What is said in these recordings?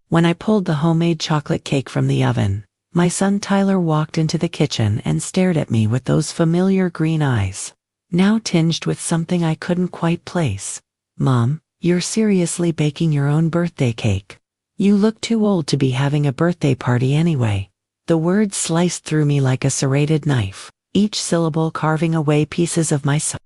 When I pulled the homemade chocolate cake from the oven, my son Tyler walked into the kitchen and stared at me with those familiar green eyes, now tinged with something I couldn't quite place. "Mom, you're seriously baking your own birthday cake? You look too old to be having a birthday party anyway." The words sliced through me like a serrated knife, each syllable carving away pieces of my soul.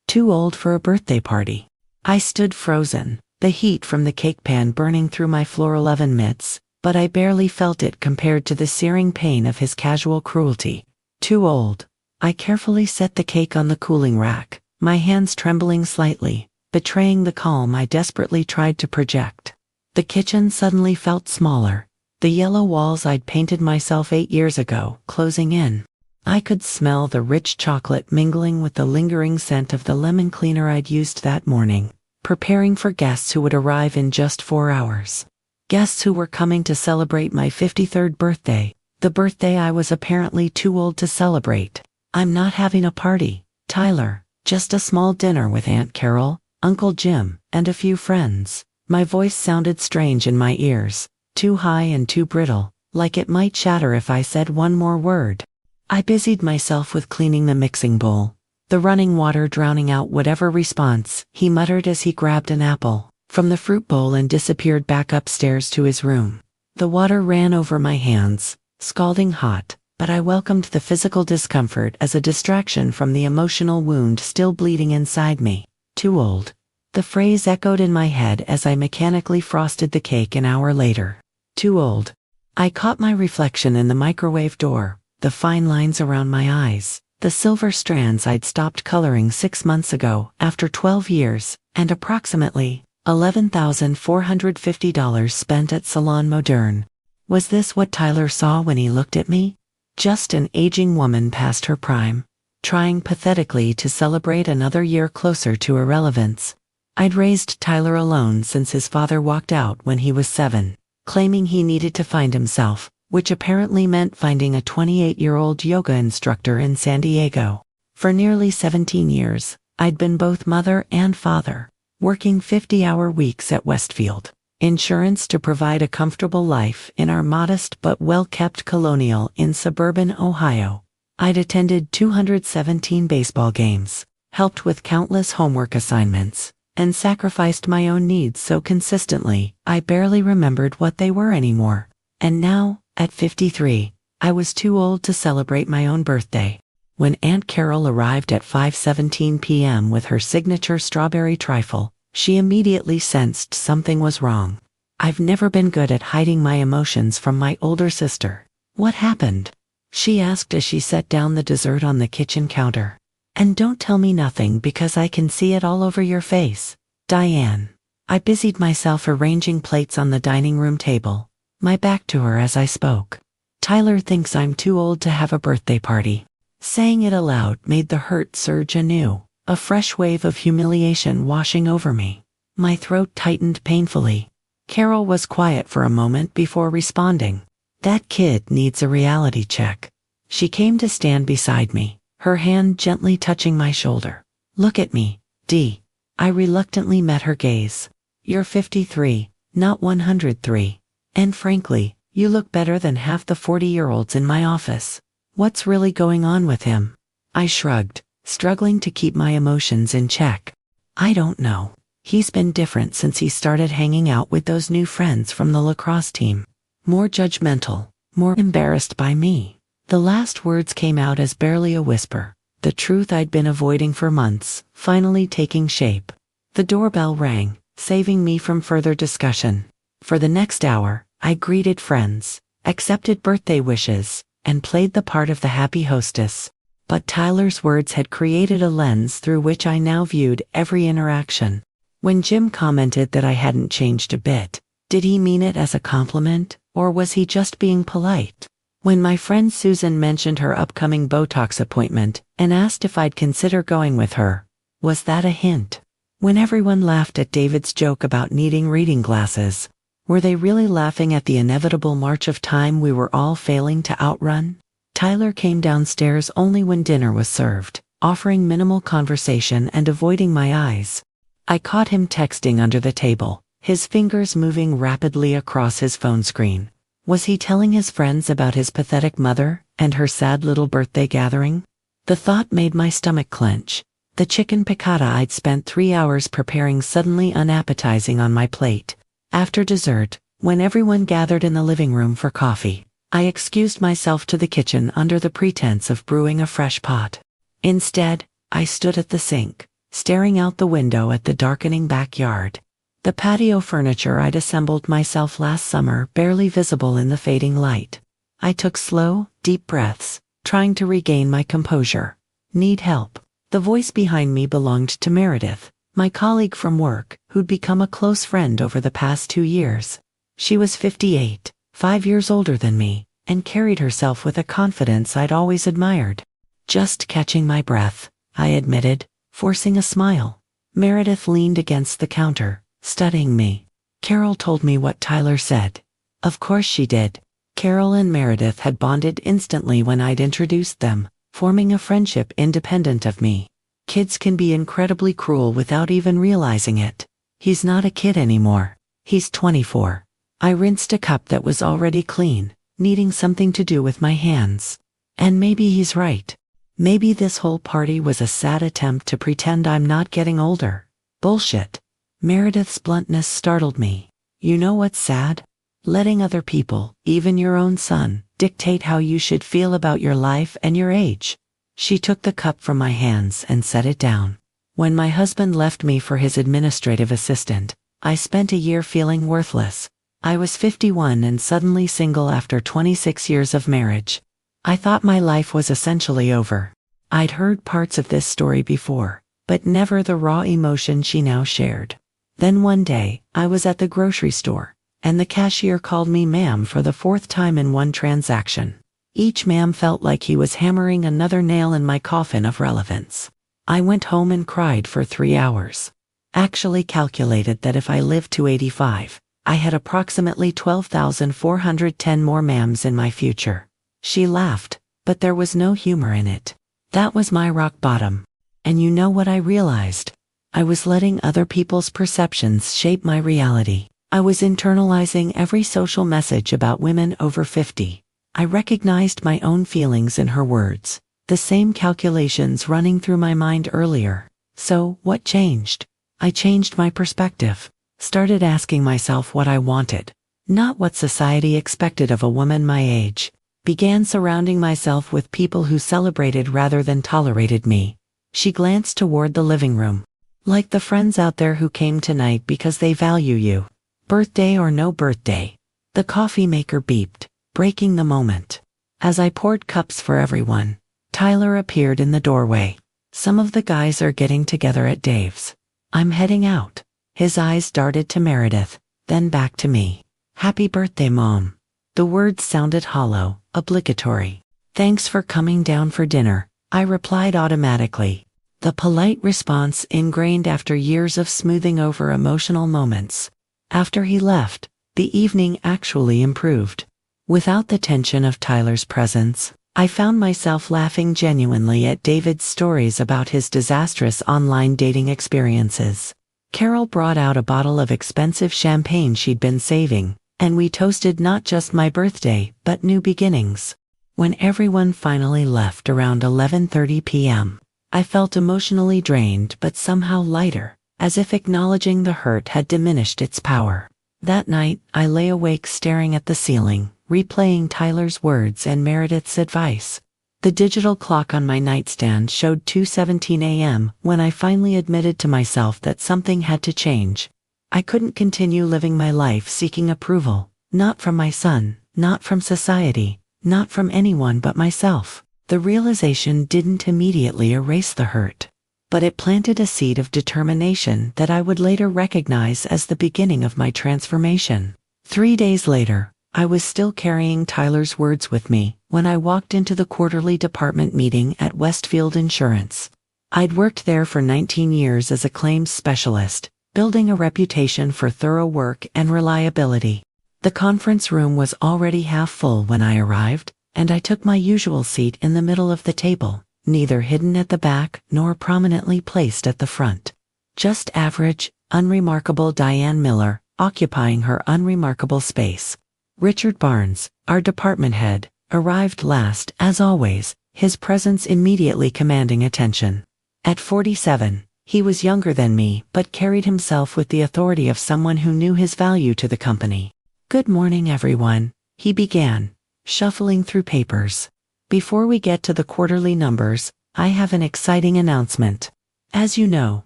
Too old for a birthday party. I stood frozen, the heat from the cake pan burning through my floral oven mitts, but I barely felt it compared to the searing pain of his casual cruelty. Too old. I carefully set the cake on the cooling rack, my hands trembling slightly, betraying the calm I desperately tried to project. The kitchen suddenly felt smaller, the yellow walls I'd painted myself 8 years ago closing in. I could smell the rich chocolate mingling with the lingering scent of the lemon cleaner I'd used that morning, preparing for guests who would arrive in just 4 hours. Guests who were coming to celebrate my 53rd birthday, the birthday I was apparently too old to celebrate. "I'm not having a party, Tyler, just a small dinner with Aunt Carol, Uncle Jim, and a few friends." My voice sounded strange in my ears, too high and too brittle, like it might shatter if I said one more word. I busied myself with cleaning the mixing bowl, the running water drowning out whatever response he muttered as he grabbed an apple from the fruit bowl and disappeared back upstairs to his room. The water ran over my hands, scalding hot, but I welcomed the physical discomfort as a distraction from the emotional wound still bleeding inside me. Too old. The phrase echoed in my head as I mechanically frosted the cake an hour later. Too old. I caught my reflection in the microwave door, the fine lines around my eyes, the silver strands I'd stopped coloring 6 months ago after 12 years, and approximately $11,450 spent at Salon Moderne. Was this what Tyler saw when he looked at me? Just an aging woman past her prime, trying pathetically to celebrate another year closer to irrelevance. I'd raised Tyler alone since his father walked out when he was 7, claiming he needed to find himself, which apparently meant finding a 28-year-old yoga instructor in San Diego. For nearly 17 years, I'd been both mother and father, working 50-hour weeks at Westfield Insurance to provide a comfortable life in our modest but well-kept colonial in suburban Ohio. I'd attended 217 baseball games, helped with countless homework assignments, and sacrificed my own needs so consistently I barely remembered what they were anymore. And now, at 53, I was too old to celebrate my own birthday. When Aunt Carol arrived at 5:17 p.m. with her signature strawberry trifle, she immediately sensed something was wrong. I've never been good at hiding my emotions from my older sister. "What happened?" she asked as she set down the dessert on the kitchen counter. "And don't tell me nothing because I can see it all over your face, Diane." I busied myself arranging plates on the dining room table, my back to her as I spoke. "Tyler thinks I'm too old to have a birthday party." Saying it aloud made the hurt surge anew, a fresh wave of humiliation washing over me. My throat tightened painfully. Carol was quiet for a moment before responding. "That kid needs a reality check." She came to stand beside me, her hand gently touching my shoulder. "Look at me, Dee." I reluctantly met her gaze. "You're 53, not 103. And frankly, you look better than half the 40-year-olds in my office. What's really going on with him?" I shrugged, struggling to keep my emotions in check. "I don't know. He's been different since he started hanging out with those new friends from the lacrosse team. More judgmental, more embarrassed by me." The last words came out as barely a whisper, the truth I'd been avoiding for months, finally taking shape. The doorbell rang, saving me from further discussion. For the next hour, I greeted friends, accepted birthday wishes, and played the part of the happy hostess. But Tyler's words had created a lens through which I now viewed every interaction. When Jim commented that I hadn't changed a bit, did he mean it as a compliment, or was he just being polite? When my friend Susan mentioned her upcoming Botox appointment and asked if I'd consider going with her, was that a hint? When everyone laughed at David's joke about needing reading glasses, were they really laughing at the inevitable march of time we were all failing to outrun? Tyler came downstairs only when dinner was served, offering minimal conversation and avoiding my eyes. I caught him texting under the table, his fingers moving rapidly across his phone screen. Was he telling his friends about his pathetic mother and her sad little birthday gathering? The thought made my stomach clench. The chicken piccata I'd spent 3 hours preparing suddenly unappetizing on my plate. After dessert, when everyone gathered in the living room for coffee, I excused myself to the kitchen under the pretense of brewing a fresh pot. Instead, I stood at the sink, staring out the window at the darkening backyard. The patio furniture I'd assembled myself last summer barely visible in the fading light. I took slow, deep breaths, trying to regain my composure. Need help? The voice behind me belonged to Meredith, my colleague from work, who'd become a close friend over the past 2 years. She was 58, 5 years older than me, and carried herself with a confidence I'd always admired. Just catching my breath, I admitted, forcing a smile. Meredith leaned against the counter, studying me. Carol told me what Tyler said. Of course she did. Carol and Meredith had bonded instantly when I'd introduced them, forming a friendship independent of me. Kids can be incredibly cruel without even realizing it. He's not a kid anymore. He's 24. I rinsed a cup that was already clean, needing something to do with my hands. And maybe he's right. Maybe this whole party was a sad attempt to pretend I'm not getting older. Bullshit. Meredith's bluntness startled me. You know what's sad? Letting other people, even your own son, dictate how you should feel about your life and your age. She took the cup from my hands and set it down. When my husband left me for his administrative assistant, I spent a year feeling worthless. I was 51 and suddenly single after 26 years of marriage. I thought my life was essentially over. I'd heard parts of this story before, but never the raw emotion she now shared. Then one day, I was at the grocery store, and the cashier called me ma'am for the 4th time in one transaction. Each ma'am felt like he was hammering another nail in my coffin of relevance. I went home and cried for 3 hours. Actually calculated that if I lived to 85, I had approximately 12,410 more ma'ams in my future. She laughed, but there was no humor in it. That was my rock bottom. And you know what I realized? I was letting other people's perceptions shape my reality. I was internalizing every social message about women over 50. I recognized my own feelings in her words, the same calculations running through my mind earlier. So, what changed? I changed my perspective. Started asking myself what I wanted, not what society expected of a woman my age. Began surrounding myself with people who celebrated rather than tolerated me. She glanced toward the living room. Like the friends out there who came tonight because they value you. Birthday or no birthday. The coffee maker beeped, breaking the moment. As I poured cups for everyone, Tyler appeared in the doorway. Some of the guys are getting together at Dave's. I'm heading out. His eyes darted to Meredith, then back to me. Happy birthday, Mom. The words sounded hollow, obligatory. Thanks for coming down for dinner, I replied automatically. The polite response ingrained after years of smoothing over emotional moments. After he left, the evening actually improved. Without the tension of Tyler's presence, I found myself laughing genuinely at David's stories about his disastrous online dating experiences. Carol brought out a bottle of expensive champagne she'd been saving, and we toasted not just my birthday, but new beginnings. When everyone finally left around 11:30 p.m., I felt emotionally drained but somehow lighter, as if acknowledging the hurt had diminished its power. That night, I lay awake staring at the ceiling, replaying Tyler's words and Meredith's advice. The digital clock on my nightstand showed 2:17 a.m. when I finally admitted to myself that something had to change. I couldn't continue living my life seeking approval, not from my son, not from society, not from anyone but myself. The realization didn't immediately erase the hurt, but it planted a seed of determination that I would later recognize as the beginning of my transformation. 3 days later, I was still carrying Tyler's words with me when I walked into the quarterly department meeting at Westfield Insurance. I'd worked there for 19 years as a claims specialist, building a reputation for thorough work and reliability. The conference room was already half full when I arrived, and I took my usual seat in the middle of the table, neither hidden at the back nor prominently placed at the front. Just average, unremarkable Diane Miller, occupying her unremarkable space. Richard Barnes, our department head, arrived last, as always, his presence immediately commanding attention. At 47, he was younger than me but carried himself with the authority of someone who knew his value to the company. "Good morning, everyone," he began, shuffling through papers. "Before we get to the quarterly numbers, I have an exciting announcement. As you know,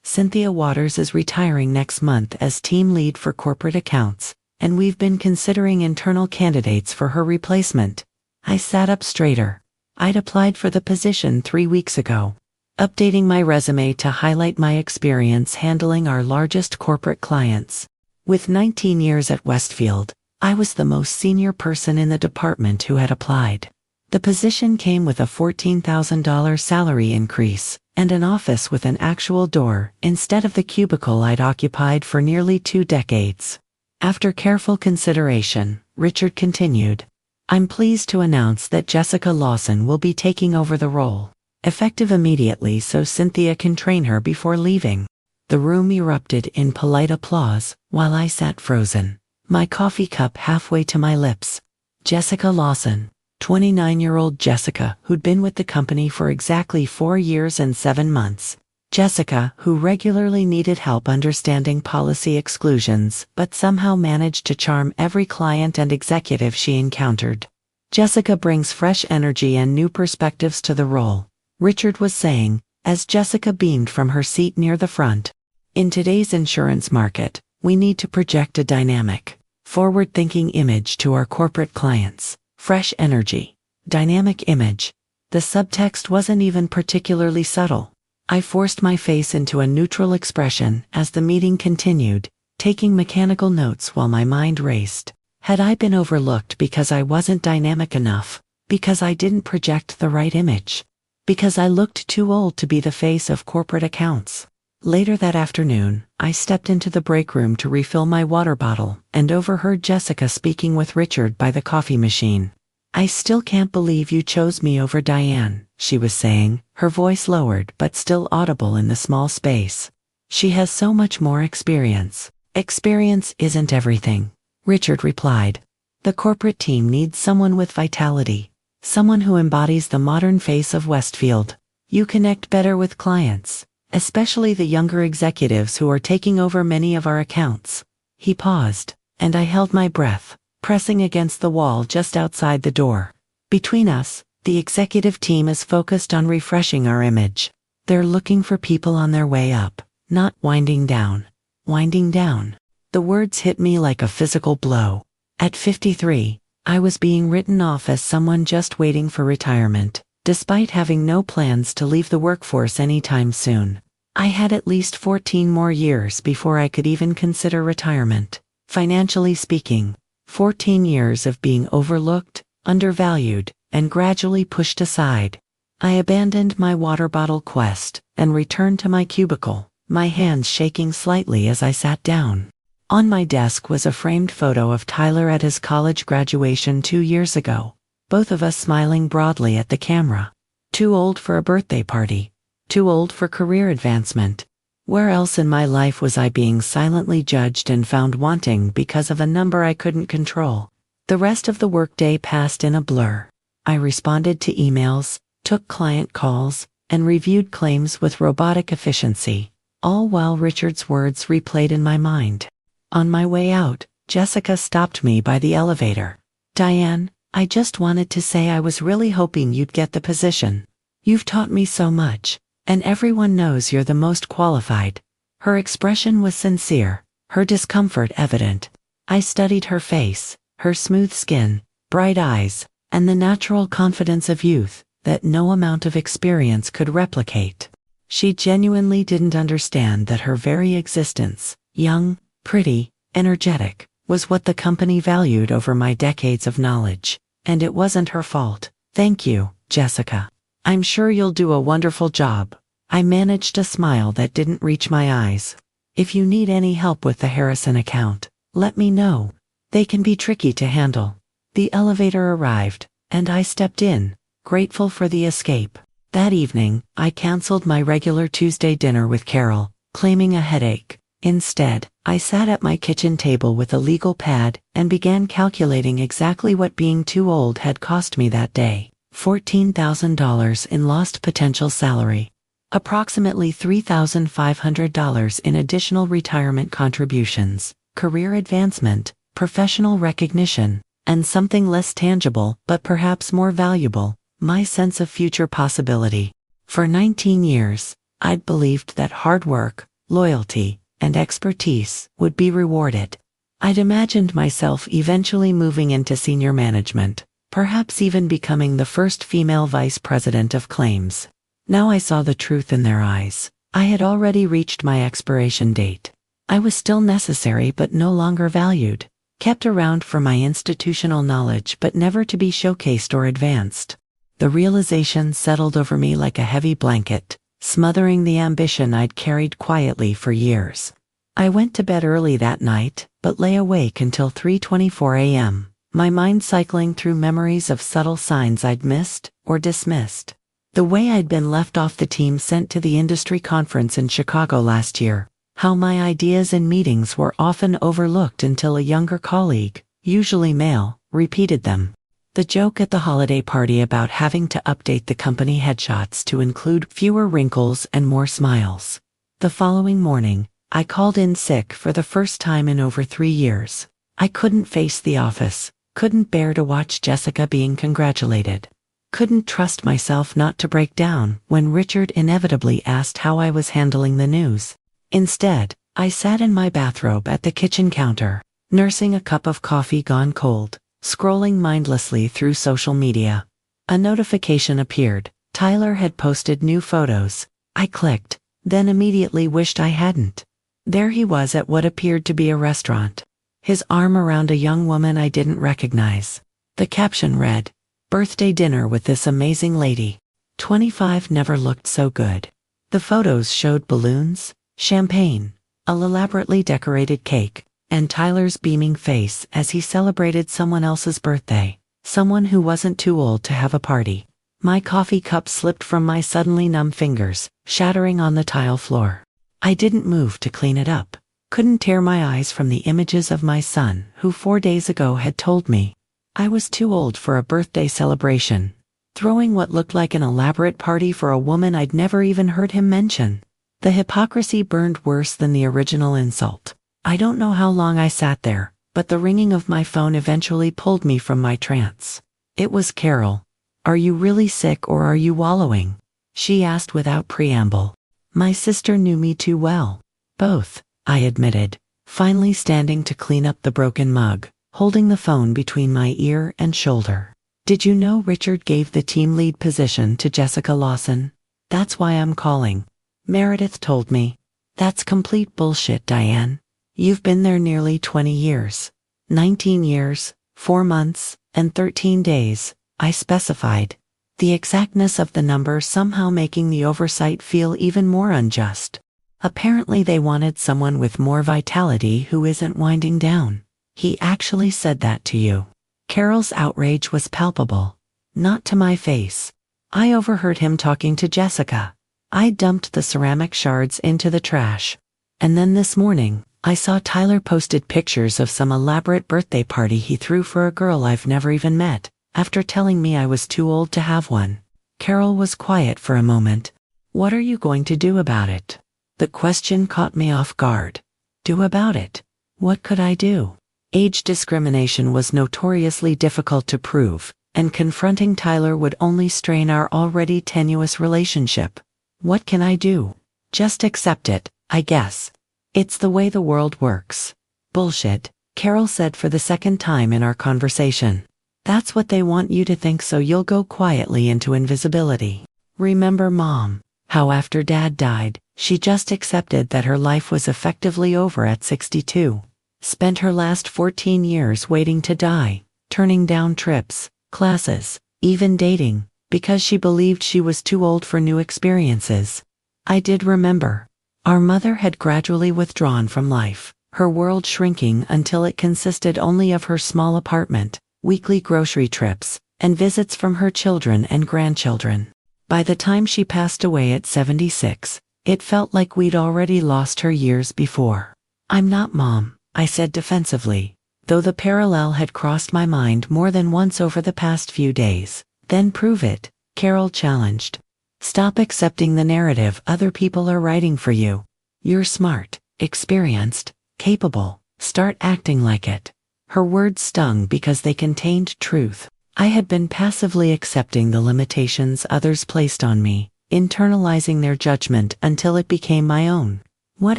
Cynthia Waters is retiring next month as team lead for corporate accounts, and we've been considering internal candidates for her replacement." I sat up straighter. I'd applied for the position 3 weeks ago, updating my resume to highlight my experience handling our largest corporate clients. With 19 years at Westfield, I was the most senior person in the department who had applied. The position came with a $14,000 salary increase and an office with an actual door instead of the cubicle I'd occupied for nearly 2 decades. After careful consideration, Richard continued, "I'm pleased to announce that Jessica Lawson will be taking over the role, effective immediately so Cynthia can train her before leaving." The room erupted in polite applause while I sat frozen, my coffee cup halfway to my lips. Jessica Lawson, 29-year-old Jessica who'd been with the company for exactly 4 years and 7 months. Jessica, who regularly needed help understanding policy exclusions but somehow managed to charm every client and executive she encountered. Jessica brings fresh energy and new perspectives to the role, Richard was saying, as Jessica beamed from her seat near the front. In today's insurance market, we need to project a dynamic, forward-thinking image to our corporate clients. Fresh energy, dynamic image. The subtext wasn't even particularly subtle. I forced my face into a neutral expression as the meeting continued, taking mechanical notes while my mind raced. Had I been overlooked because I wasn't dynamic enough? Because I didn't project the right image? Because I looked too old to be the face of corporate accounts? Later that afternoon, I stepped into the break room to refill my water bottle and overheard Jessica speaking with Richard by the coffee machine. "I still can't believe you chose me over Diane," she was saying, her voice lowered but still audible in the small space. "She has so much more experience." "Experience isn't everything," Richard replied. "The corporate team needs someone with vitality, someone who embodies the modern face of Westfield. You connect better with clients, especially the younger executives who are taking over many of our accounts." He paused, and I held my breath, pressing against the wall just outside the door. "Between us, the executive team is focused on refreshing our image. They're looking for people on their way up, not winding down." Winding down. The words hit me like a physical blow. At 53, I was being written off as someone just waiting for retirement, despite having no plans to leave the workforce anytime soon. I had at least 14 more years before I could even consider retirement. Financially speaking, 14 years of being overlooked, undervalued, and gradually pushed aside. I abandoned my water bottle quest and returned to my cubicle, my hands shaking slightly as I sat down. On my desk was a framed photo of Tyler at his college graduation 2 years ago, both of us smiling broadly at the camera. Too old for a birthday party. Too old for career advancement. Where else in my life was I being silently judged and found wanting because of a number I couldn't control? The rest of the workday passed in a blur. I responded to emails, took client calls, and reviewed claims with robotic efficiency, all while Richard's words replayed in my mind. On my way out, Jessica stopped me by the elevator. "Diane, I just wanted to say I was really hoping you'd get the position. You've taught me so much, and everyone knows you're the most qualified." Her expression was sincere, her discomfort evident. I studied her face, her smooth skin, bright eyes, and the natural confidence of youth that no amount of experience could replicate. She genuinely didn't understand that her very existence, young, pretty, energetic, was what the company valued over my decades of knowledge. And it wasn't her fault. "Thank you, Jessica. I'm sure you'll do a wonderful job." I managed a smile that didn't reach my eyes. "If you need any help with the Harrison account, let me know. They can be tricky to handle." The elevator arrived, and I stepped in, grateful for the escape. That evening, I canceled my regular Tuesday dinner with Carol, claiming a headache. Instead, I sat at my kitchen table with a legal pad and began calculating exactly what being too old had cost me that day. $14,000 in lost potential salary. Approximately $3,500 in additional retirement contributions, career advancement, professional recognition, and something less tangible but perhaps more valuable, my sense of future possibility. For 19 years, I'd believed that hard work, loyalty, and expertise would be rewarded. I'd imagined myself eventually moving into senior management, perhaps even becoming the first female vice president of claims. Now I saw the truth in their eyes. I had already reached my expiration date. I was still necessary but no longer valued, kept around for my institutional knowledge but never to be showcased or advanced. The realization settled over me like a heavy blanket, smothering the ambition I'd carried quietly for years. I went to bed early that night, but lay awake until 3:24 a.m., my mind cycling through memories of subtle signs I'd missed or dismissed. The way I'd been left off the team sent to the industry conference in Chicago last year, how my ideas in meetings were often overlooked until a younger colleague, usually male, repeated them. The joke at the holiday party about having to update the company headshots to include fewer wrinkles and more smiles. The following morning, I called in sick for the first time in over 3 years. I couldn't face the office, couldn't bear to watch Jessica being congratulated. Couldn't trust myself not to break down when Richard inevitably asked how I was handling the news. Instead, I sat in my bathrobe at the kitchen counter, nursing a cup of coffee gone cold, scrolling mindlessly through social media. A notification appeared. Tyler had posted new photos. I clicked, then immediately wished I hadn't. There he was at what appeared to be a restaurant, his arm around a young woman I didn't recognize. The caption read, "Birthday dinner with this amazing lady. 25 never looked so good." The photos showed balloons, champagne, a elaborately decorated cake, and Tyler's beaming face as he celebrated someone else's birthday, someone who wasn't too old to have a party. My coffee cup slipped from my suddenly numb fingers, shattering on the tile floor. I didn't move to clean it up, couldn't tear my eyes from the images of my son who 4 days ago had told me I was too old for a birthday celebration, throwing what looked like an elaborate party for a woman I'd never even heard him mention. The hypocrisy burned worse than the original insult. I don't know how long I sat there, but the ringing of my phone eventually pulled me from my trance. It was Carol. "Are you really sick or are you wallowing?" she asked without preamble. My sister knew me too well. "Both," I admitted, finally standing to clean up the broken mug, holding the phone between my ear and shoulder. "Did you know Richard gave the team lead position to Jessica Lawson? That's why I'm calling. Meredith told me." "That's complete bullshit, Diane. You've been there nearly 20 years. 19 years, 4 months, and 13 days, I specified, the exactness of the number somehow making the oversight feel even more unjust. Apparently they wanted someone with more vitality who isn't winding down." "He actually said that to you?" Carol's outrage was palpable. "Not to my face. I overheard him talking to Jessica. I dumped the ceramic shards into the trash. And then this morning, I saw Tyler posted pictures of some elaborate birthday party he threw for a girl I've never even met, after telling me I was too old to have one." Carol was quiet for a moment. "What are you going to do about it?" The question caught me off guard. Do about it? What could I do? Age discrimination was notoriously difficult to prove, and confronting Tyler would only strain our already tenuous relationship. What can I do? Just accept it, I guess. It's the way the world works. Bullshit, Carol said for the second time in our conversation. That's what they want you to think, so you'll go quietly into invisibility. Remember Mom, how after Dad died, she just accepted that her life was effectively over at 62. Spent her last 14 years waiting to die, turning down trips, classes, even dating, because she believed she was too old for new experiences. I did remember. Our mother had gradually withdrawn from life, her world shrinking until it consisted only of her small apartment, weekly grocery trips, and visits from her children and grandchildren. By the time she passed away at 76, it felt like we'd already lost her years before. I'm not, Mom, I said defensively, though the parallel had crossed my mind more than once over the past few days. Then prove it, Carol challenged. Stop accepting the narrative other people are writing for you. You're smart, experienced, capable. Start acting like it. Her words stung because they contained truth. I had been passively accepting the limitations others placed on me, internalizing their judgment until it became my own. What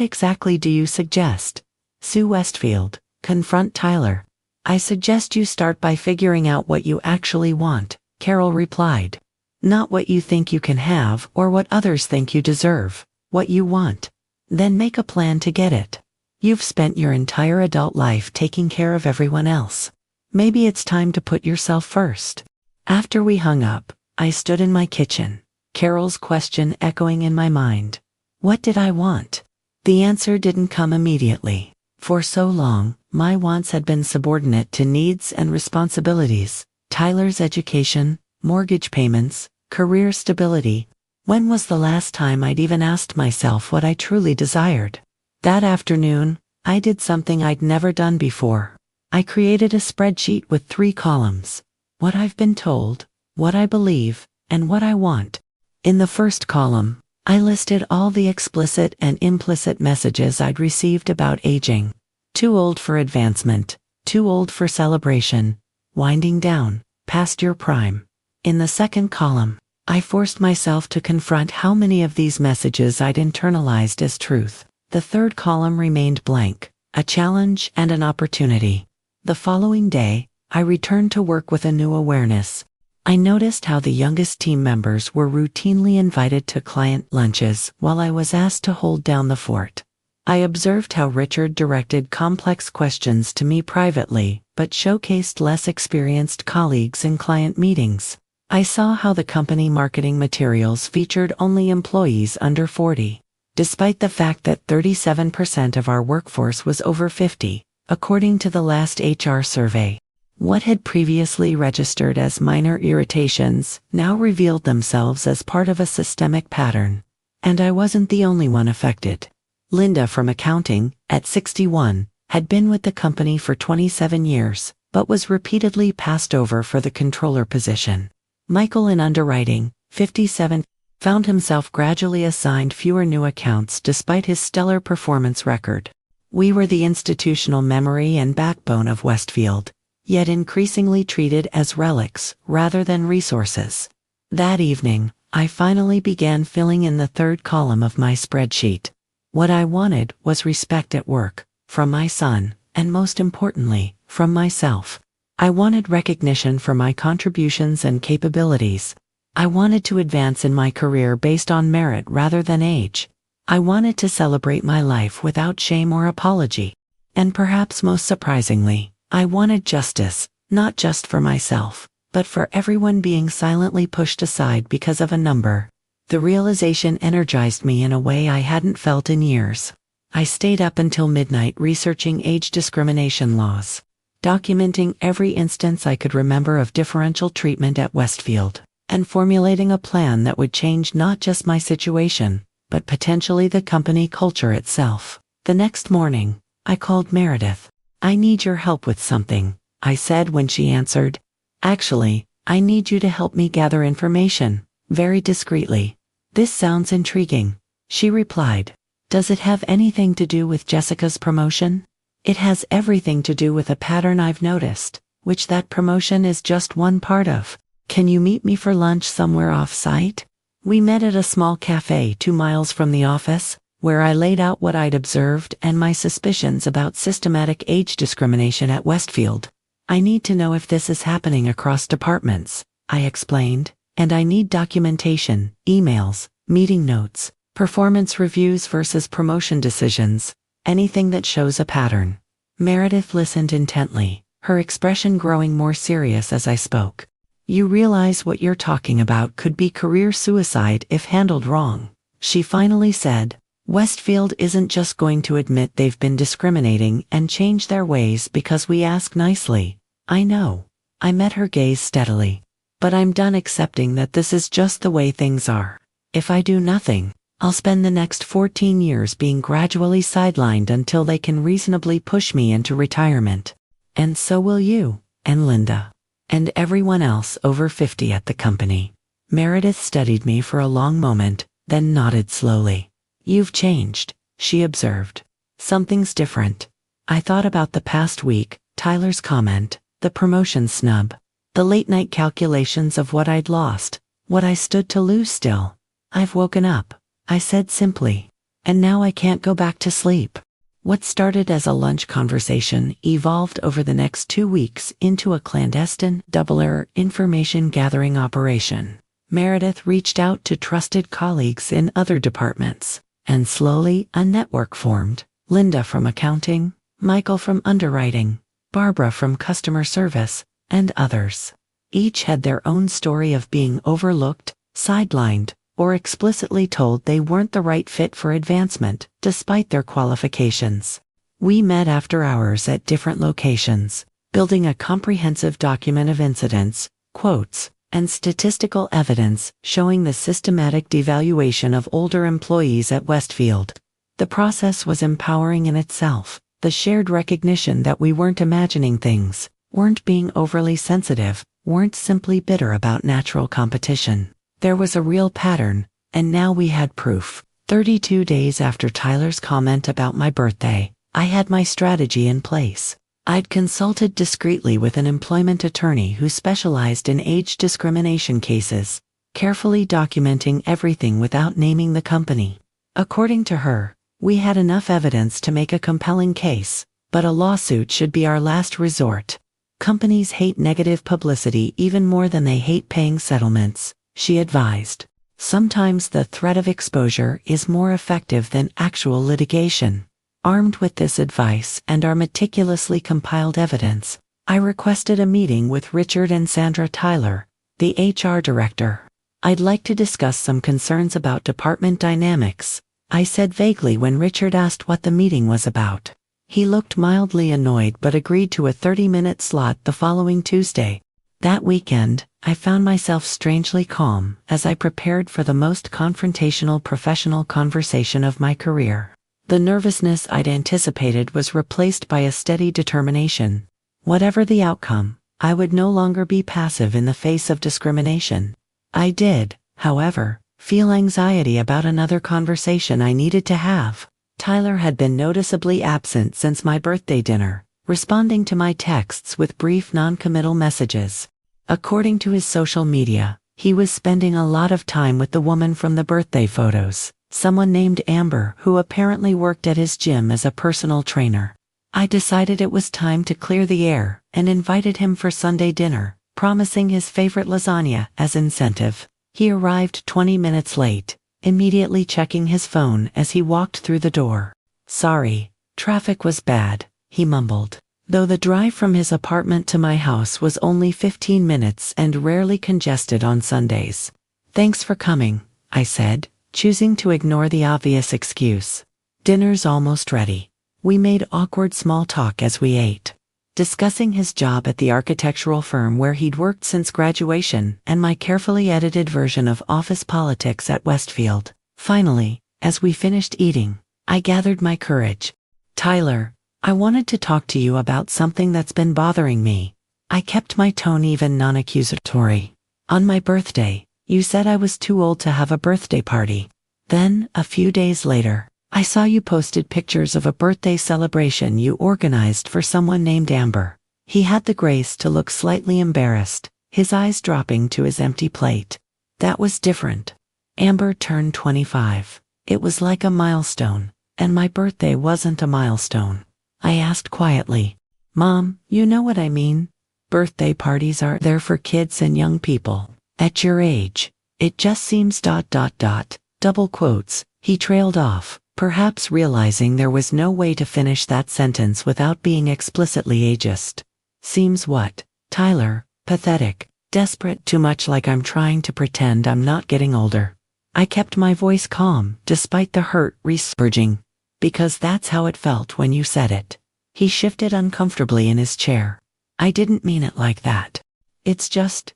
exactly do you suggest? Sue Westfield, confront Tyler. I suggest you start by figuring out what you actually want, Carol replied. Not what you think you can have or what others think you deserve. What you want. Then make a plan to get it. You've spent your entire adult life taking care of everyone else. Maybe it's time to put yourself first. After we hung up, I stood in my kitchen, Carol's question echoing in my mind. What did I want? The answer didn't come immediately. For so long, my wants had been subordinate to needs and responsibilities. Tyler's education, mortgage payments, career stability. When was the last time I'd even asked myself what I truly desired? That afternoon, I did something I'd never done before. I created a spreadsheet with 3 columns. What I've been told, what I believe, and what I want. In the first column, I listed all the explicit and implicit messages I'd received about aging. Too old for advancement, too old for celebration, winding down, past your prime. In the second column, I forced myself to confront how many of these messages I'd internalized as truth. The third column remained blank, a challenge and an opportunity. The following day, I returned to work with a new awareness. I noticed how the youngest team members were routinely invited to client lunches while I was asked to hold down the fort. I observed how Richard directed complex questions to me privately, but showcased less experienced colleagues in client meetings. I saw how the company marketing materials featured only employees under 40, despite the fact that 37% of our workforce was over 50, according to the last HR survey. What had previously registered as minor irritations now revealed themselves as part of a systemic pattern. And I wasn't the only one affected. Linda from accounting, at 61, had been with the company for 27 years, but was repeatedly passed over for the controller position. Michael in underwriting, 57, found himself gradually assigned fewer new accounts despite his stellar performance record. We were the institutional memory and backbone of Westfield, yet increasingly treated as relics rather than resources. That evening, I finally began filling in the third column of my spreadsheet. What I wanted was respect at work, from my son, and most importantly, from myself. I wanted recognition for my contributions and capabilities. I wanted to advance in my career based on merit rather than age. I wanted to celebrate my life without shame or apology. And perhaps most surprisingly, I wanted justice, not just for myself, but for everyone being silently pushed aside because of a number. The realization energized me in a way I hadn't felt in years. I stayed up until midnight researching age discrimination laws, documenting every instance I could remember of differential treatment at Westfield, and formulating a plan that would change not just my situation, but potentially the company culture itself. The next morning, I called Meredith. I need your help with something, I said when she answered. Actually, I need you to help me gather information, very discreetly. This sounds intriguing, she replied. Does it have anything to do with Jessica's promotion? It has everything to do with a pattern I've noticed, which that promotion is just one part of. Can you meet me for lunch somewhere off-site? We met at a small cafe 2 miles from the office, where I laid out what I'd observed and my suspicions about systematic age discrimination at Westfield. I need to know if this is happening across departments, I explained, and I need documentation, emails, meeting notes, performance reviews versus promotion decisions, anything that shows a pattern. Meredith listened intently, her expression growing more serious as I spoke. You realize what you're talking about could be career suicide if handled wrong, she finally said. Westfield isn't just going to admit they've been discriminating and change their ways because we ask nicely. I know. I met her gaze steadily. But I'm done accepting that this is just the way things are. If I do nothing, I'll spend the next 14 years being gradually sidelined until they can reasonably push me into retirement. And so will you, and Linda, and everyone else over 50 at the company. Meredith studied me for a long moment, then nodded slowly. You've changed, she observed. Something's different. I thought about the past week, Tyler's comment, the promotion snub, the late-night calculations of what I'd lost, what I stood to lose still. I've woken up, I said simply. And now I can't go back to sleep. What started as a lunch conversation evolved over the next 2 weeks into a clandestine, double-error information-gathering operation. Meredith reached out to trusted colleagues in other departments, and slowly a network formed. Linda from accounting, Michael from underwriting, Barbara from customer service, and others. Each had their own story of being overlooked, sidelined, or explicitly told they weren't the right fit for advancement, despite their qualifications. We met after hours at different locations, building a comprehensive document of incidents, quotes, and statistical evidence showing the systematic devaluation of older employees at Westfield. The process was empowering in itself, the shared recognition that we weren't imagining things, weren't being overly sensitive, weren't simply bitter about natural competition. There was a real pattern, and now we had proof. 32 days after Tyler's comment about my birthday, I had my strategy in place. I'd consulted discreetly with an employment attorney who specialized in age discrimination cases, carefully documenting everything without naming the company. According to her, we had enough evidence to make a compelling case, but a lawsuit should be our last resort. Companies hate negative publicity even more than they hate paying settlements, she advised. Sometimes the threat of exposure is more effective than actual litigation. Armed with this advice and our meticulously compiled evidence, I requested a meeting with Richard and Sandra Tyler, the HR director. I'd like to discuss some concerns about department dynamics, I said vaguely when Richard asked what the meeting was about. He looked mildly annoyed but agreed to a 30-minute slot the following Tuesday. That weekend, I found myself strangely calm as I prepared for the most confrontational professional conversation of my career. The nervousness I'd anticipated was replaced by a steady determination. Whatever the outcome, I would no longer be passive in the face of discrimination. I did, however, feel anxiety about another conversation I needed to have. Tyler had been noticeably absent since my birthday dinner, responding to my texts with brief non-committal messages. According to his social media, he was spending a lot of time with the woman from the birthday photos, someone named Amber who apparently worked at his gym as a personal trainer. I decided it was time to clear the air and invited him for Sunday dinner, promising his favorite lasagna as incentive. He arrived 20 minutes late, immediately checking his phone as he walked through the door. Sorry, traffic was bad, he mumbled. Though the drive from his apartment to my house was only 15 minutes and rarely congested on Sundays. Thanks for coming, I said, choosing to ignore the obvious excuse. Dinner's almost ready. We made awkward small talk as we ate, discussing his job at the architectural firm where he'd worked since graduation and my carefully edited version of office politics at Westfield. Finally, as we finished eating, I gathered my courage. Tyler, I wanted to talk to you about something that's been bothering me. I kept my tone even non-accusatory. On my birthday, you said I was too old to have a birthday party. Then, a few days later, I saw you posted pictures of a birthday celebration you organized for someone named Amber. He had the grace to look slightly embarrassed, his eyes dropping to his empty plate. That was different. Amber turned 25. It was like a milestone, and my birthday wasn't a milestone. I asked quietly, Mom, you know what I mean? Birthday parties are there for kids and young people. At your age, it just seems ... double quotes. He trailed off, perhaps realizing there was no way to finish that sentence without being explicitly ageist. Seems what? Tyler, pathetic, desperate, too much like I'm trying to pretend I'm not getting older. I kept my voice calm, despite the hurt resurging, because that's how it felt when you said it. He shifted uncomfortably in his chair. I didn't mean it like that. It's just ...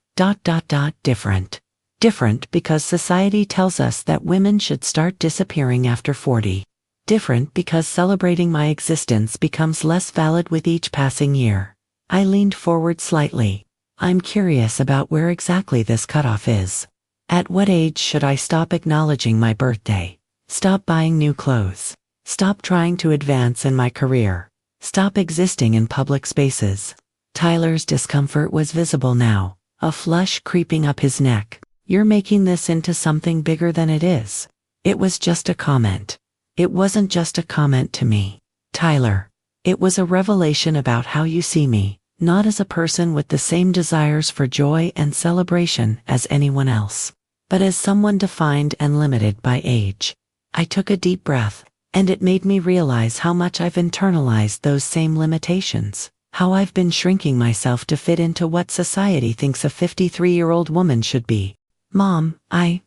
different. Different because society tells us that women should start disappearing after 40. Different because celebrating my existence becomes less valid with each passing year. I leaned forward slightly. I'm curious about where exactly this cutoff is. At what age should I stop acknowledging my birthday? Stop buying new clothes? Stop trying to advance in my career? Stop existing in public spaces? Tyler's discomfort was visible now, a flush creeping up his neck. You're making this into something bigger than it is. It was just a comment. It wasn't just a comment to me, Tyler. It was a revelation about how you see me, not as a person with the same desires for joy and celebration as anyone else, but as someone defined and limited by age. I took a deep breath, and it made me realize how much I've internalized those same limitations, how I've been shrinking myself to fit into what society thinks a 53-year-old woman should be. Mom, I'm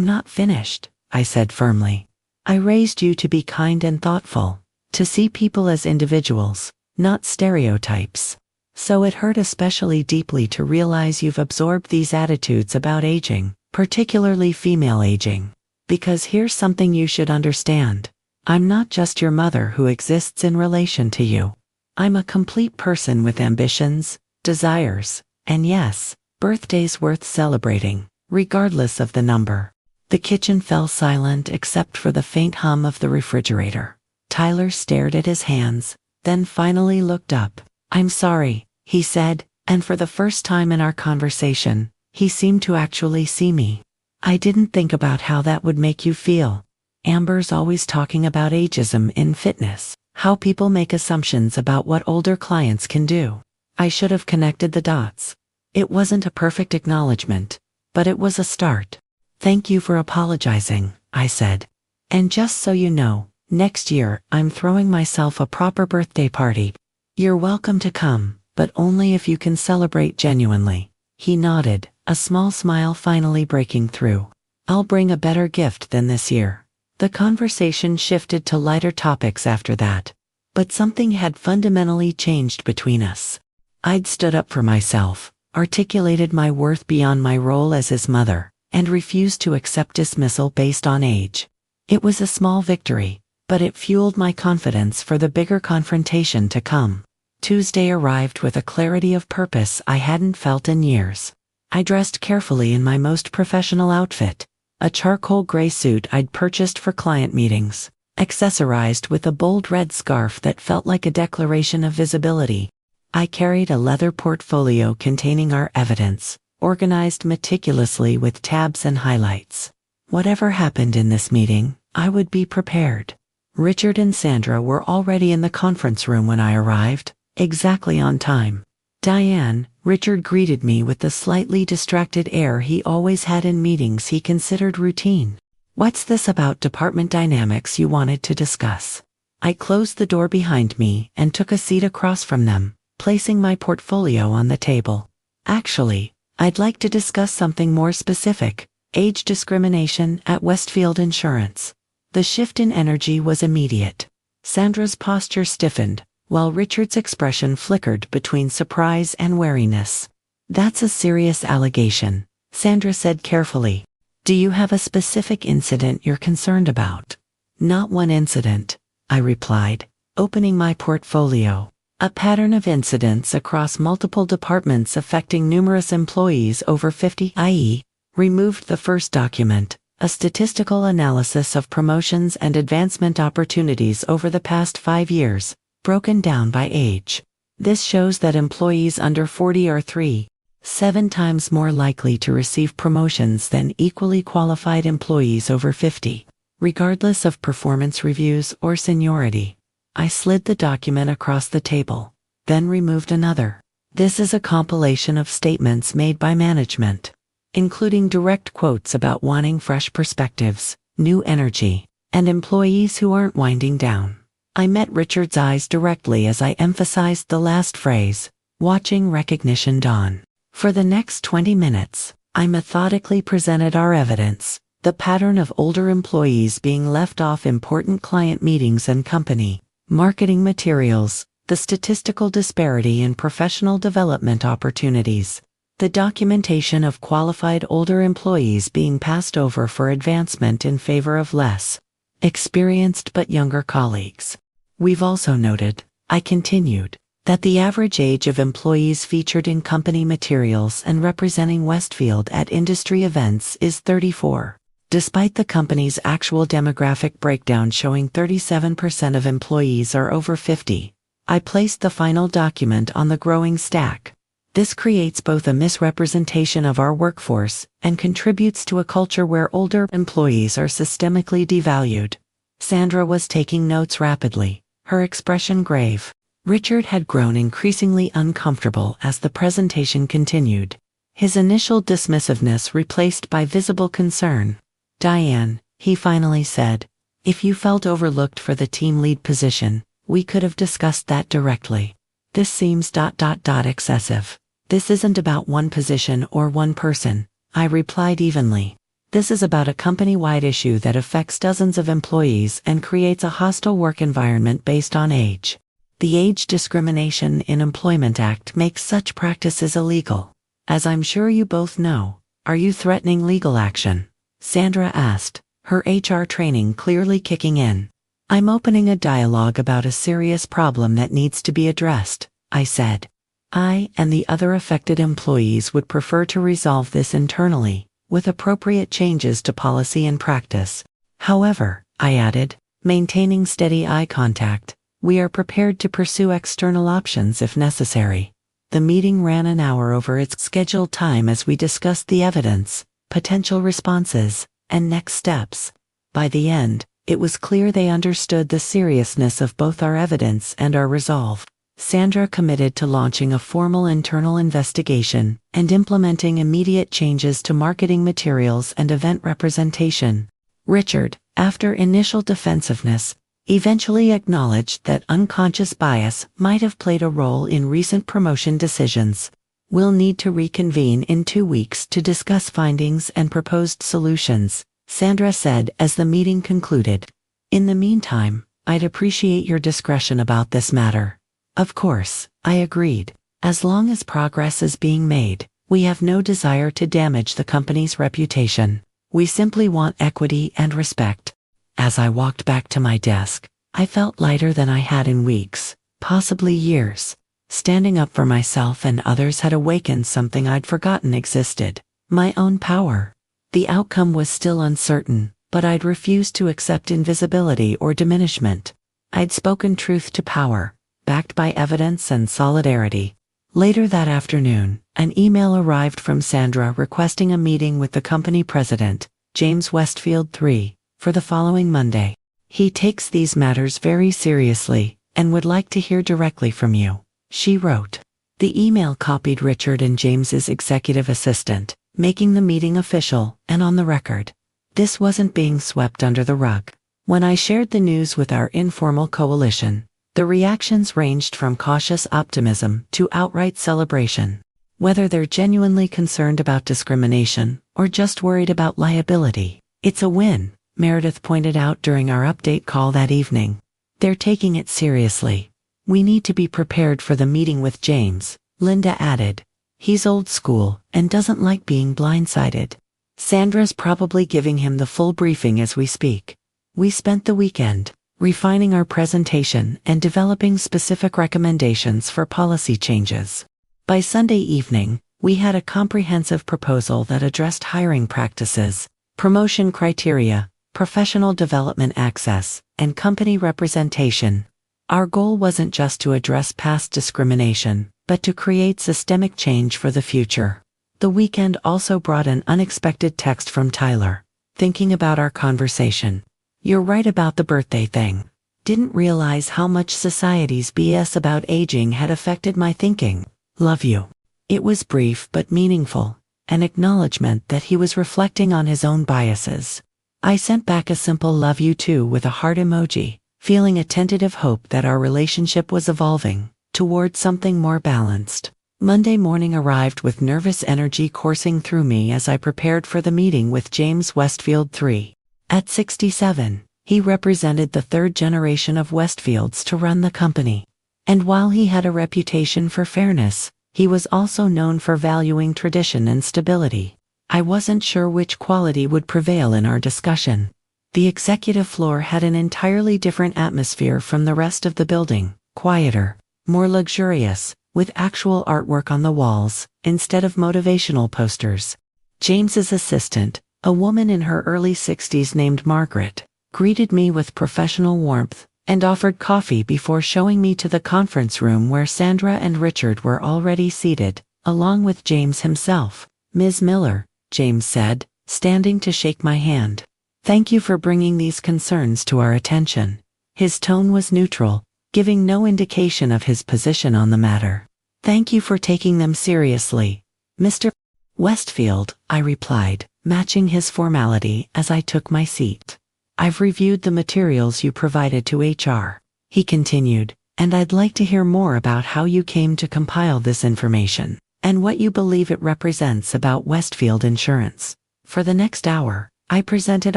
not finished, I said firmly. I raised you to be kind and thoughtful, to see people as individuals, not stereotypes. So it hurt especially deeply to realize you've absorbed these attitudes about aging, particularly female aging. Because here's something you should understand. I'm not just your mother who exists in relation to you. I'm a complete person with ambitions, desires, and yes, birthdays worth celebrating, regardless of the number. The kitchen fell silent except for the faint hum of the refrigerator. Tyler stared at his hands, then finally looked up. I'm sorry, he said, and for the first time in our conversation, he seemed to actually see me. I didn't think about how that would make you feel. Amber's always talking about ageism in fitness, how people make assumptions about what older clients can do. I should have connected the dots. It wasn't a perfect acknowledgement, but it was a start. Thank you for apologizing, I said. And just so you know, next year I'm throwing myself a proper birthday party. You're welcome to come, but only if you can celebrate genuinely. He nodded, a small smile finally breaking through. I'll bring a better gift than this year. The conversation shifted to lighter topics after that, but something had fundamentally changed between us. I'd stood up for myself, articulated my worth beyond my role as his mother, and refused to accept dismissal based on age. It was a small victory, but it fueled my confidence for the bigger confrontation to come. Tuesday arrived with a clarity of purpose I hadn't felt in years. I dressed carefully in my most professional outfit, a charcoal gray suit I'd purchased for client meetings, accessorized with a bold red scarf that felt like a declaration of visibility. I carried a leather portfolio containing our evidence, organized meticulously with tabs and highlights. Whatever happened in this meeting, I would be prepared. Richard and Sandra were already in the conference room when I arrived, exactly on time. Diane, Richard greeted me with the slightly distracted air he always had in meetings he considered routine. What's this about department dynamics you wanted to discuss? I closed the door behind me and took a seat across from them, placing my portfolio on the table. Actually, I'd like to discuss something more specific, age discrimination at Westfield Insurance. The shift in energy was immediate. Sandra's posture stiffened, while Richard's expression flickered between surprise and wariness. That's a serious allegation, Sandra said carefully. Do you have a specific incident you're concerned about? Not one incident, I replied, opening my portfolio. A pattern of incidents across multiple departments affecting numerous employees over 50, i.e., removed the first document, a statistical analysis of promotions and advancement opportunities over the past 5 years, broken down by age. This shows that employees under 40 are 3.7 times more likely to receive promotions than equally qualified employees over 50, regardless of performance reviews or seniority. I slid the document across the table, then removed another. This is a compilation of statements made by management, including direct quotes about wanting fresh perspectives, new energy, and employees who aren't winding down. I met Richard's eyes directly as I emphasized the last phrase, watching recognition dawn. For the next 20 minutes, I methodically presented our evidence, the pattern of older employees being left off important client meetings and company marketing materials, the statistical disparity in professional development opportunities. The documentation of qualified older employees being passed over for advancement in favor of less experienced but younger colleagues. We've also noted, I continued, that the average age of employees featured in company materials and representing Westfield at industry events is 34. Despite the company's actual demographic breakdown showing 37% of employees are over 50, I placed the final document on the growing stack. This creates both a misrepresentation of our workforce and contributes to a culture where older employees are systemically devalued. Sandra was taking notes rapidly, her expression grave. Richard had grown increasingly uncomfortable as the presentation continued, his initial dismissiveness replaced by visible concern. "Diane," he finally said, "if you felt overlooked for the team lead position, we could have discussed that directly. This seems excessive. This isn't about one position or one person," I replied evenly. "This is about a company-wide issue that affects dozens of employees and creates a hostile work environment based on age. The Age Discrimination in Employment Act makes such practices illegal. As I'm sure you both know, are you threatening legal action?" Sandra asked, her HR training clearly kicking in. "I'm opening a dialogue about a serious problem that needs to be addressed," I said. "I and the other affected employees would prefer to resolve this internally, with appropriate changes to policy and practice. However," I added, maintaining steady eye contact, "we are prepared to pursue external options if necessary." The meeting ran an hour over its scheduled time as we discussed the evidence, potential responses, and next steps. By the end, it was clear they understood the seriousness of both our evidence and our resolve. Sandra committed to launching a formal internal investigation and implementing immediate changes to marketing materials and event representation. Richard, after initial defensiveness, eventually acknowledged that unconscious bias might have played a role in recent promotion decisions. "We'll need to reconvene in 2 weeks to discuss findings and proposed solutions," Sandra said as the meeting concluded. "In the meantime, I'd appreciate your discretion about this matter." Of course, I agreed. As long as progress is being made, we have no desire to damage the company's reputation. We simply want equity and respect. As I walked back to my desk, I felt lighter than I had in weeks, possibly years. Standing up for myself and others had awakened something I'd forgotten existed, my own power. The outcome was still uncertain, but I'd refused to accept invisibility or diminishment. I'd spoken truth to power, backed by evidence and solidarity. Later that afternoon, an email arrived from Sandra requesting a meeting with the company president, James Westfield III, for the following Monday. "He takes these matters very seriously and would like to hear directly from you," she wrote. The email copied Richard and James's executive assistant, making the meeting official and on the record. This wasn't being swept under the rug. When I shared the news with our informal coalition, the reactions ranged from cautious optimism to outright celebration. Whether they're genuinely concerned about discrimination or just worried about liability, it's a win, Meredith pointed out during our update call that evening. "They're taking it seriously. We need to be prepared for the meeting with James," Linda added. "He's old school and doesn't like being blindsided. Sandra's probably giving him the full briefing as we speak." We spent the weekend refining our presentation and developing specific recommendations for policy changes. By Sunday evening, we had a comprehensive proposal that addressed hiring practices, promotion criteria, professional development access, and company representation. Our goal wasn't just to address past discrimination, but to create systemic change for the future. The weekend also brought an unexpected text from Tyler. "Thinking about our conversation. You're right about the birthday thing. Didn't realize how much society's BS about aging had affected my thinking. Love you." It was brief but meaningful, an acknowledgement that he was reflecting on his own biases. I sent back a simple "love you too" with a heart emoji, feeling a tentative hope that our relationship was evolving toward something more balanced. Monday morning arrived with nervous energy coursing through me as I prepared for the meeting with James Westfield III. At 67, he represented the third generation of Westfields to run the company. And while he had a reputation for fairness, He was also known for valuing tradition and stability. I wasn't sure which quality would prevail in our discussion. The executive floor had an entirely different atmosphere from the rest of the building, quieter, more luxurious, with actual artwork on the walls, instead of motivational posters. James's assistant, a woman in her early 60s named Margaret, greeted me with professional warmth, and offered coffee before showing me to the conference room where Sandra and Richard were already seated, along with James himself. "Ms. Miller," James said, standing to shake my hand. "Thank you for bringing these concerns to our attention." His tone was neutral, giving no indication of his position on the matter. "Thank you for taking them seriously, Mr. Westfield," I replied, matching his formality as I took my seat. "I've reviewed the materials you provided to HR," he continued, "and I'd like to hear more about how you came to compile this information, and what you believe it represents about Westfield Insurance." For the next hour, I presented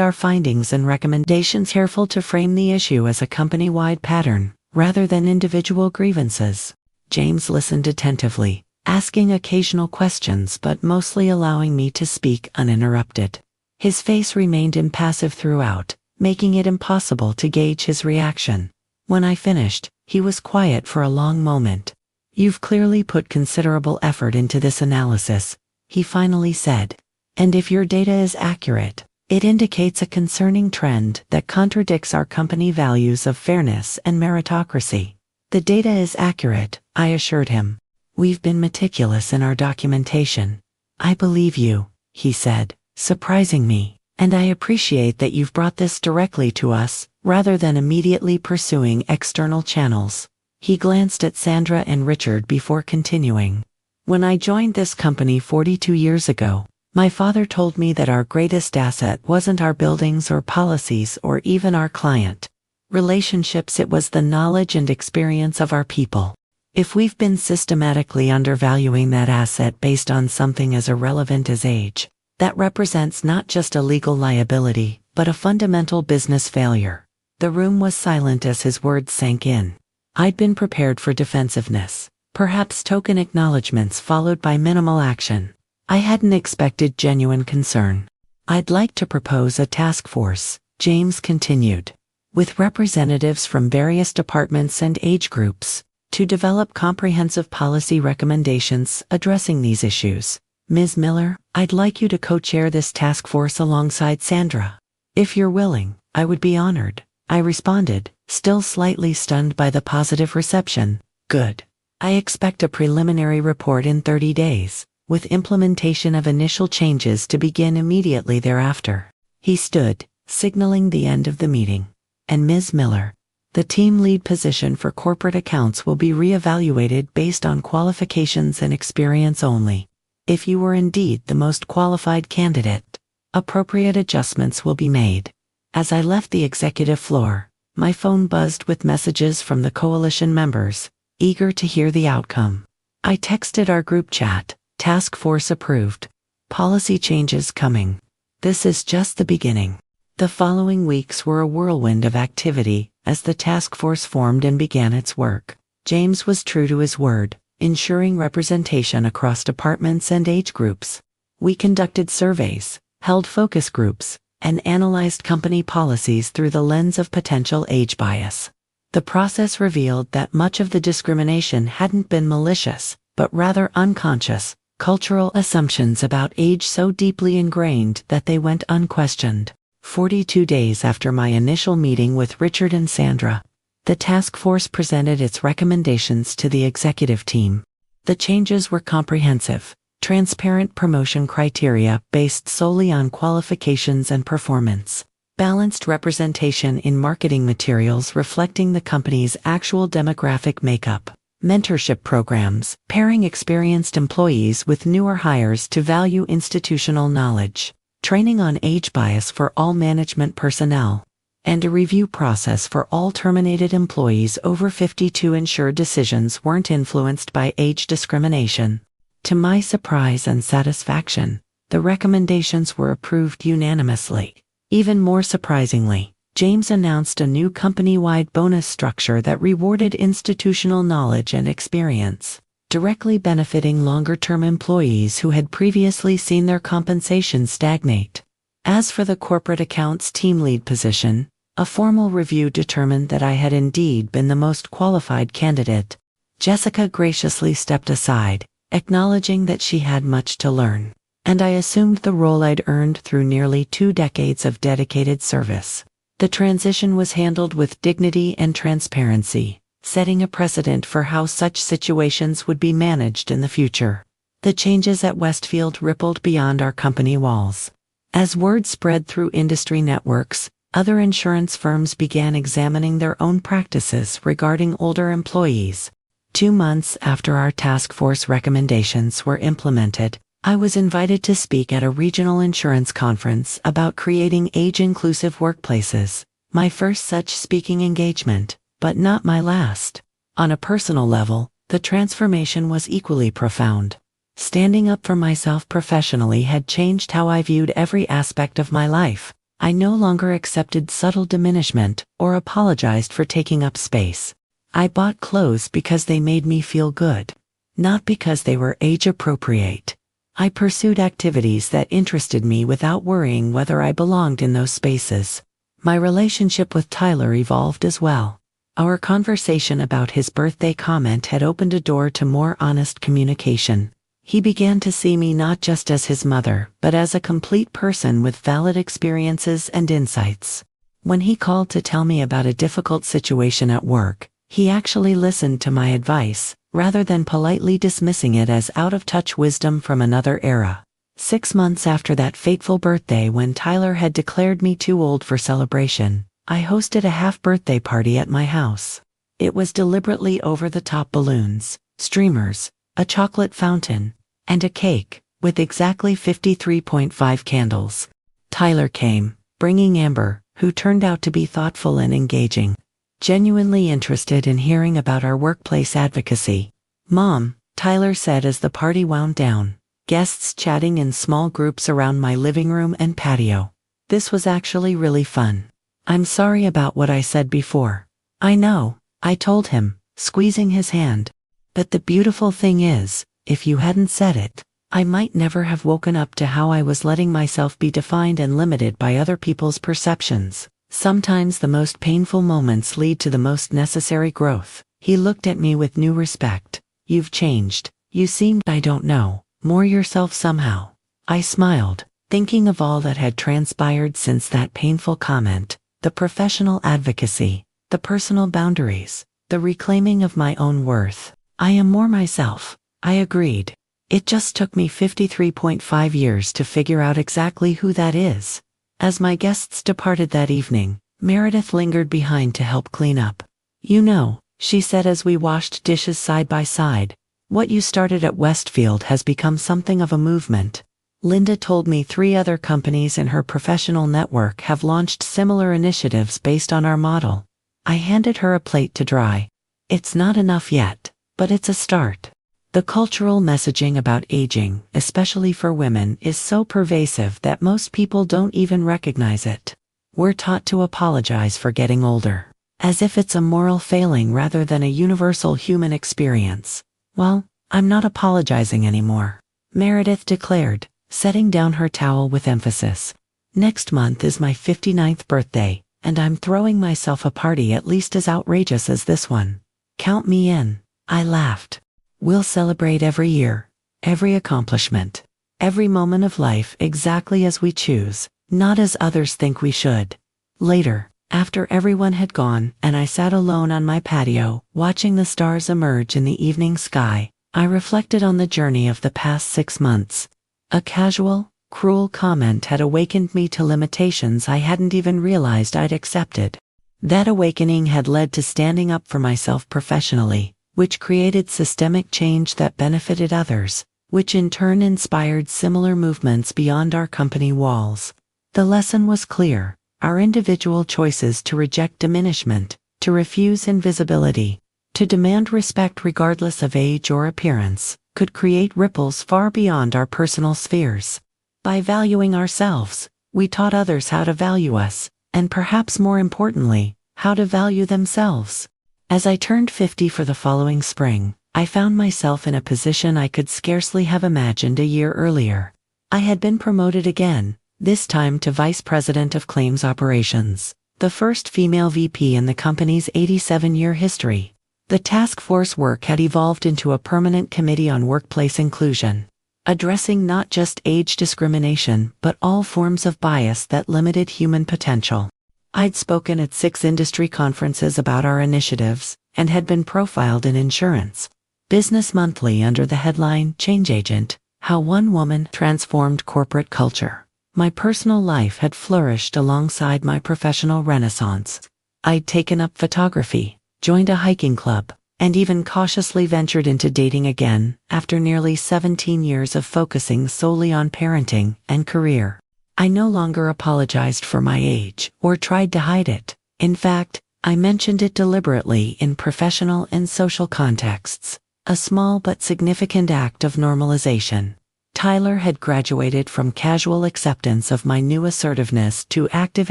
our findings and recommendations, careful to frame the issue as a company-wide pattern, rather than individual grievances. James listened attentively, asking occasional questions but mostly allowing me to speak uninterrupted. His face remained impassive throughout, making it impossible to gauge his reaction. When I finished, he was quiet for a long moment. "You've clearly put considerable effort into this analysis," he finally said. "And if your data is accurate, it indicates a concerning trend that contradicts our company values of fairness and meritocracy." "The data is accurate," I assured him. "We've been meticulous in our documentation." "I believe you," he said, surprising me, "and I appreciate that you've brought this directly to us, rather than immediately pursuing external channels." He glanced at Sandra and Richard before continuing. "When I joined this company 42 years ago, my father told me that our greatest asset wasn't our buildings or policies or even our client relationships, it was the knowledge and experience of our people. If we've been systematically undervaluing that asset based on something as irrelevant as age, that represents not just a legal liability, but a fundamental business failure." The room was silent as his words sank in. I'd been prepared for defensiveness, perhaps token acknowledgments followed by minimal action. I hadn't expected genuine concern. "I'd like to propose a task force," James continued, "with representatives from various departments and age groups, to develop comprehensive policy recommendations addressing these issues. Ms. Miller, I'd like you to co-chair this task force alongside Sandra. If you're willing, I would be honored," I responded, still slightly stunned by the positive reception. "Good. I expect a preliminary report in 30 days. With implementation of initial changes to begin immediately thereafter." He stood, signaling the end of the meeting. "And Ms. Miller, the team lead position for corporate accounts will be re-evaluated based on qualifications and experience only. If you were indeed the most qualified candidate, appropriate adjustments will be made." As I left the executive floor, my phone buzzed with messages from the coalition members, eager to hear the outcome. I texted our group chat, "Task force approved. Policy changes coming." This is just the beginning. The following weeks were a whirlwind of activity as the task force formed and began its work. James was true to his word, ensuring representation across departments and age groups. We conducted surveys, held focus groups, and analyzed company policies through the lens of potential age bias. The process revealed that much of the discrimination hadn't been malicious, but rather unconscious, cultural assumptions about age so deeply ingrained that they went unquestioned. 42 days after my initial meeting with Richard and Sandra, the task force presented its recommendations to the executive team. The changes were comprehensive, transparent promotion criteria based solely on qualifications and performance, balanced representation in marketing materials reflecting the company's actual demographic makeup, mentorship programs, pairing experienced employees with newer hires to value institutional knowledge, training on age bias for all management personnel, and a review process for all terminated employees over 50 to ensure decisions weren't influenced by age discrimination. To my surprise and satisfaction, the recommendations were approved unanimously. Even more surprisingly, James announced a new company-wide bonus structure that rewarded institutional knowledge and experience. directly benefiting longer-term employees who had previously seen their compensation stagnate. As for the corporate accounts team lead position, a formal review determined that I had indeed been the most qualified candidate. Jessica graciously stepped aside, acknowledging that she had much to learn, and I assumed the role I'd earned through nearly 2 decades of dedicated service. The transition was handled with dignity and transparency, setting a precedent for how such situations would be managed in the future. The changes at Westfield rippled beyond our company walls. As word spread through industry networks, other insurance firms began examining their own practices regarding older employees. 2 months after our task force recommendations were implemented, I was invited to speak at a regional insurance conference about creating age-inclusive workplaces, my first such speaking engagement, but not my last. On a personal level, the transformation was equally profound. Standing up for myself professionally had changed how I viewed every aspect of my life. I no longer accepted subtle diminishment or apologized for taking up space. I bought clothes because they made me feel good, not because they were age-appropriate. I pursued activities that interested me without worrying whether I belonged in those spaces. My relationship with Tyler evolved as well. Our conversation about his birthday comment had opened a door to more honest communication. He began to see me not just as his mother, but as a complete person with valid experiences and insights. When he called to tell me about a difficult situation at work, he actually listened to my advice, rather than politely dismissing it as out-of-touch wisdom from another era. 6 months after that fateful birthday when Tyler had declared me too old for celebration, I hosted a half-birthday party at my house. It was deliberately over-the-top balloons, streamers, a chocolate fountain, and a cake, with exactly 53.5 candles. Tyler came, bringing Amber, who turned out to be thoughtful and engaging, genuinely interested in hearing about our workplace advocacy. "Mom," Tyler said as the party wound down, guests chatting in small groups around my living room and patio. "This was actually really fun. I'm sorry about what I said before." "I know," I told him, squeezing his hand. "But the beautiful thing is, if you hadn't said it, I might never have woken up to how I was letting myself be defined and limited by other people's perceptions. Sometimes the most painful moments lead to the most necessary growth." He looked at me with new respect. "You've changed. You seem, I don't know, more yourself somehow." I smiled, thinking of all that had transpired since that painful comment, the professional advocacy, the personal boundaries, the reclaiming of my own worth. "I am more myself," I agreed. "It just took me 53.5 years to figure out exactly who that is." As my guests departed that evening, Meredith lingered behind to help clean up. "You know," she said as we washed dishes side by side, "what you started at Westfield has become something of a movement." Linda told me 3 other companies in her professional network have launched similar initiatives based on our model. I handed her a plate to dry. "It's not enough yet, but it's a start." The cultural messaging about aging, especially for women, is so pervasive that most people don't even recognize it. We're taught to apologize for getting older, as if it's a moral failing rather than a universal human experience. "Well, I'm not apologizing anymore," Meredith declared, setting down her towel with emphasis. "Next month is my 59th birthday, and I'm throwing myself a party at least as outrageous as this one. Count me in." I laughed. "We'll celebrate every year, every accomplishment, every moment of life exactly as we choose, not as others think we should." Later, after everyone had gone and I sat alone on my patio, watching the stars emerge in the evening sky, I reflected on the journey of the past 6 months. A casual, cruel comment had awakened me to limitations I hadn't even realized I'd accepted. That awakening had led to standing up for myself professionally, which created systemic change that benefited others, which in turn inspired similar movements beyond our company walls. The lesson was clear: our individual choices to reject diminishment, to refuse invisibility, to demand respect regardless of age or appearance, could create ripples far beyond our personal spheres. By valuing ourselves, we taught others how to value us, and perhaps more importantly, how to value themselves. As I turned 50 for the following spring, I found myself in a position I could scarcely have imagined a year earlier. I had been promoted again, this time to Vice President of Claims Operations, the first female VP in the company's 87-year history. The task force work had evolved into a permanent committee on workplace inclusion, addressing not just age discrimination but all forms of bias that limited human potential. I'd spoken at 6 industry conferences about our initiatives, and had been profiled in Insurance Business Monthly under the headline Change Agent: How One Woman Transformed Corporate Culture. My personal life had flourished alongside my professional renaissance. I'd taken up photography, joined a hiking club, and even cautiously ventured into dating again after nearly 17 years of focusing solely on parenting and career. I no longer apologized for my age or tried to hide it. In fact, I mentioned it deliberately in professional and social contexts, a small but significant act of normalization. Tyler had graduated from casual acceptance of my new assertiveness to active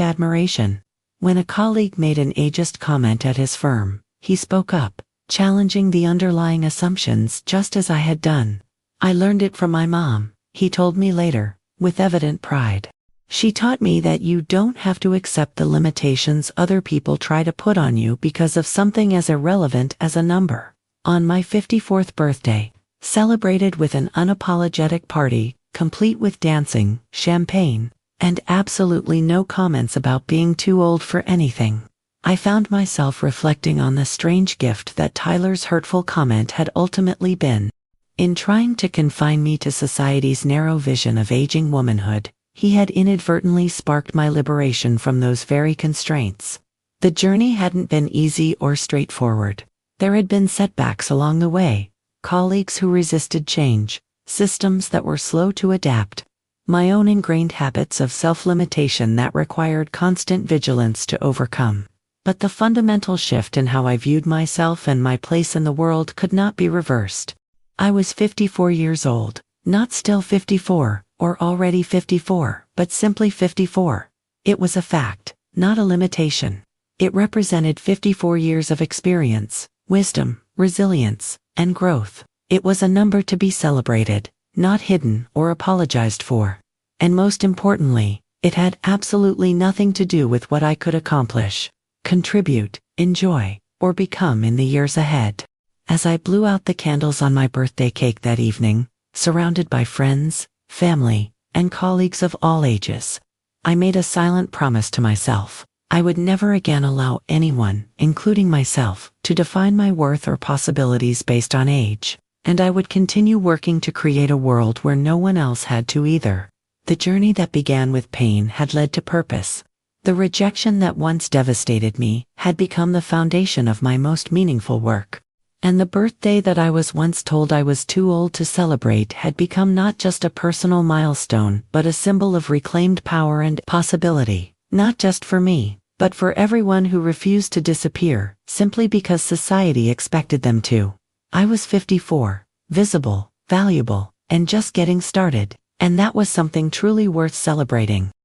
admiration. When a colleague made an ageist comment at his firm, he spoke up, challenging the underlying assumptions just as I had done. I learned it from my mom, he told me later, with evident pride. She taught me that you don't have to accept the limitations other people try to put on you because of something as irrelevant as a number. On my 54th birthday, celebrated with an unapologetic party, complete with dancing, champagne, and absolutely no comments about being too old for anything, I found myself reflecting on the strange gift that Tyler's hurtful comment had ultimately been. In trying to confine me to society's narrow vision of aging womanhood, he had inadvertently sparked my liberation from those very constraints. The journey hadn't been easy or straightforward. There had been setbacks along the way, colleagues who resisted change, systems that were slow to adapt, my own ingrained habits of self-limitation that required constant vigilance to overcome. But the fundamental shift in how I viewed myself and my place in the world could not be reversed. I was 54 years old, not still 54, or already 54, but simply 54. It was a fact, not a limitation. It represented 54 years of experience, wisdom, resilience, and growth. It was a number to be celebrated, not hidden or apologized for. And most importantly, it had absolutely nothing to do with what I could accomplish, contribute, enjoy, or become in the years ahead. As I blew out the candles on my birthday cake that evening, surrounded by friends, family, and colleagues of all ages, I made a silent promise to myself. I would never again allow anyone, including myself, to define my worth or possibilities based on age, and I would continue working to create a world where no one else had to either. The journey that began with pain had led to purpose. The rejection that once devastated me had become the foundation of my most meaningful work. And the birthday that I was once told I was too old to celebrate had become not just a personal milestone but a symbol of reclaimed power and possibility, not just for me, but for everyone who refused to disappear, simply because society expected them to. I was 54, visible, valuable, and just getting started, and that was something truly worth celebrating.